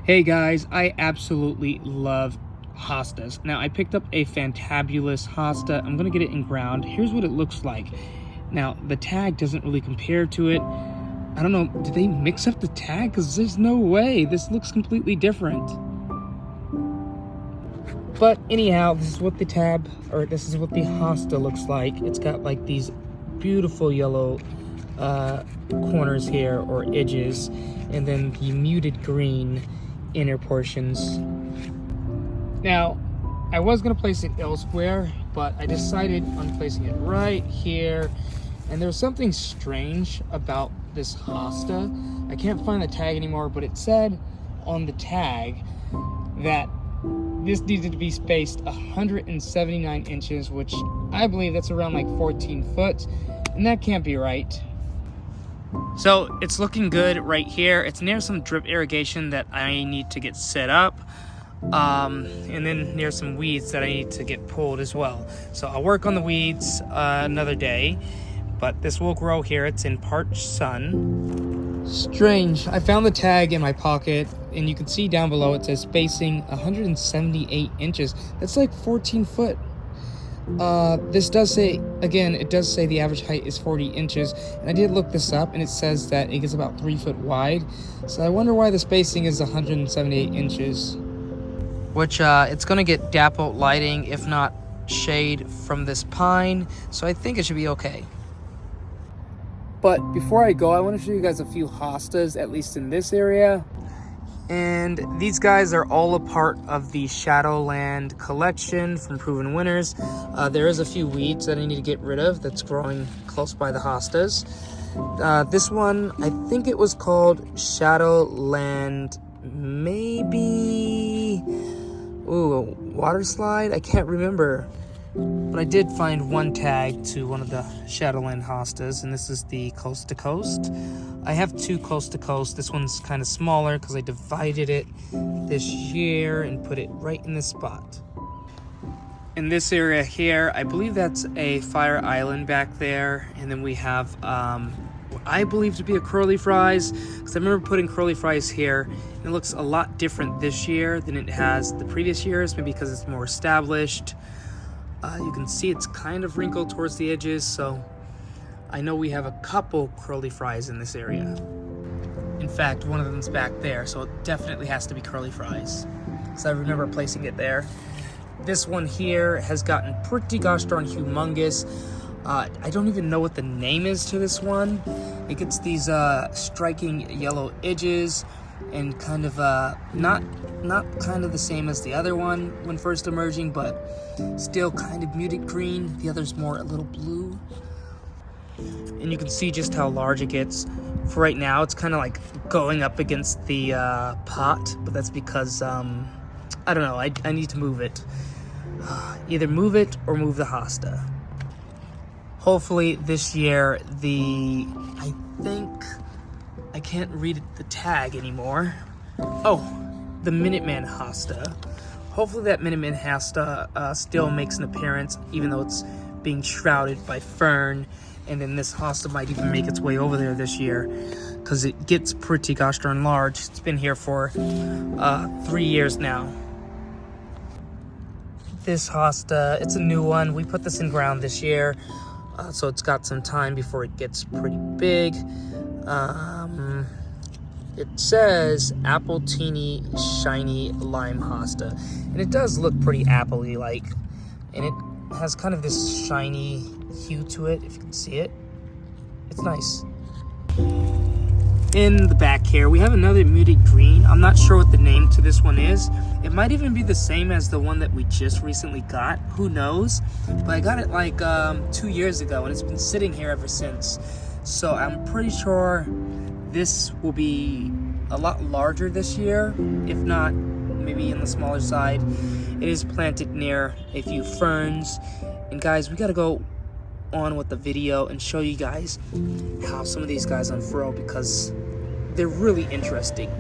Hey guys, I absolutely love hostas. Now I picked up a fantabulous hosta. I'm gonna get it in ground. Here's what it looks like. Now the tag doesn't really compare to it. I don't know, did they mix up the tag? Because there's no way. This looks completely different. But anyhow, this is what the hosta looks like. It's got like these beautiful yellow corners here, or edges, and then the muted green inner portions. Now, I was gonna place it elsewhere, but I decided on placing it right here. And there's something strange about this hosta. I can't find the tag anymore, but it said on the tag that this needed to be spaced 179 inches, which I believe that's around like 14 foot, and that can't be right. So it's looking good right here. It's near some drip irrigation that I need to get set up, and then near some weeds that I need to get pulled as well. So I'll work on the weeds another day, but this will grow here. It's in parched sun. Strange, I found the tag in my pocket, and you can see down below it says spacing 178 inches. That's like 14 foot. This does say, again, it does say the average height is 40 inches, and I did look this up, and it says that it gets about 3 foot wide. So I wonder why the spacing is 178 inches. Which, it's gonna get dappled lighting, if not shade, from this pine, so I think it should be okay. But before I go, I want to show you guys a few hostas, at least in this area. And these guys are all a part of the Shadowland collection from Proven Winners. There is a few weeds that I need to get rid of that's growing close by the hostas. This one, I think it was called Shadowland, maybe, water slide? I can't remember. But I did find one tag to one of the Shadowland hostas, and this is the Coast to Coast. I have two Coast to Coast. This one's kind of smaller because I divided it this year and put it right in this spot. In this area here, I believe that's a fire island back there, and then we have what I believe to be a curly fries, because I remember putting curly fries here, and it looks a lot different this year than it has the previous years, maybe because it's more established. You can see it's kind of wrinkled towards the edges, so I know we have a couple curly fries in this area. In fact, one of them's back there, so it definitely has to be curly fries, because I remember placing it there. This one here has gotten pretty gosh darn humongous. I don't even know what the name is to this one. It gets these striking yellow edges, and kind of not kind of the same as the other one when first emerging, but still kind of muted green. The other's more a little blue, and you can see just how large it gets. For right now, it's kind of like going up against the pot, but that's because I don't know, I need to move it. Either move it or move the hosta. Hopefully this year, I think I can't read the tag anymore. Oh, the Minuteman hosta. Hopefully that Minuteman hosta still makes an appearance, even though it's being shrouded by fern. And then this hosta might even make its way over there this year, because it gets pretty gosh darn large. It's been here for 3 years now. This hosta, it's a new one. We put this in ground this year, so it's got some time before it gets pretty big. It says Apple Teeny Shiny Lime Hosta, and it does look pretty apple-y like, and it has kind of this shiny hue to it, if you can see it. It's nice. In the back here, we have another muted green. I'm not sure what the name to this one is. It might even be the same as the one that we just recently got. Who knows? But I got it like 2 years ago, and it's been sitting here ever since. So I'm pretty sure this will be a lot larger this year, if not maybe on the smaller side. It is planted near a few ferns. And guys, we gotta go on with the video and show you guys how some of these guys unfurl, because they're really interesting.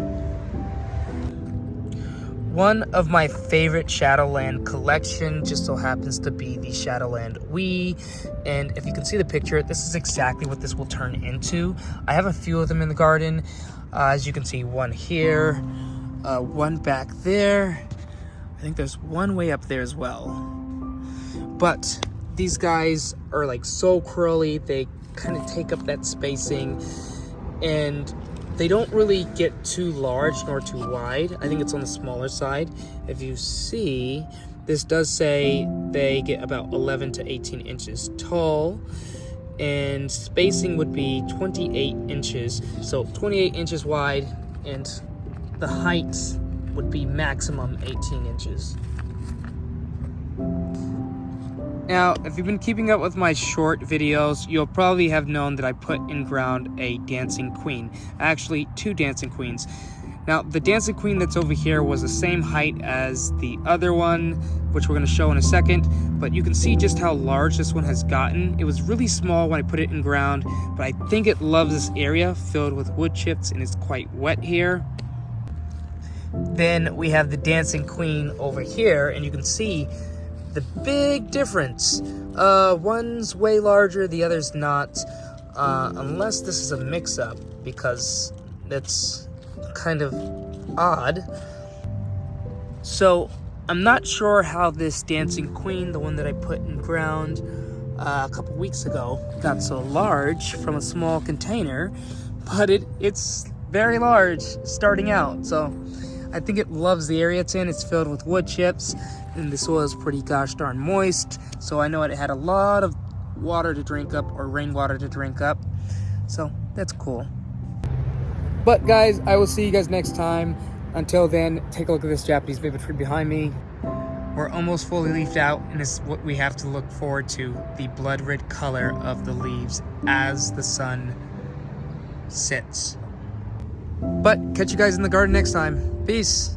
One of my favorite Shadowland collection just so happens to be the Shadowland Wii, and if you can see the picture, this is exactly what this will turn into. I have a few of them in the garden. As you can see, one here, one back there. I think there's one way up there as well. But these guys are like so curly, they kind of take up that spacing, and they don't really get too large nor too wide. I think it's on the smaller side. If you see, this does say they get about 11 to 18 inches tall, and spacing would be 28 inches. So 28 inches wide, and the height would be maximum 18 inches. Now, if you've been keeping up with my short videos, you'll probably have known that I put in ground a dancing queen. Actually, 2 dancing queens. Now, the dancing queen that's over here was the same height as the other one, which we're going to show in a second, but you can see just how large this one has gotten. It was really small when I put it in ground, but I think it loves this area filled with wood chips, and it's quite wet here. Then we have the dancing queen over here, and you can see the big difference. One's way larger, the other's not, unless this is a mix-up, because that's kind of odd. So I'm not sure how this dancing queen, the one that I put in ground a couple weeks ago, got so large from a small container, but it's very large starting out. So I think it loves the area it's in. It's filled with wood chips, and the soil is pretty gosh darn moist, so I know it had a lot of water to drink up, or rainwater to drink up, so that's cool. But guys, I will see you guys next time. Until then, take a look at this Japanese maple tree behind me. We're almost fully leafed out, and this is what we have to look forward to, the blood red color of the leaves as the sun sets. But catch you guys in the garden next time. Peace.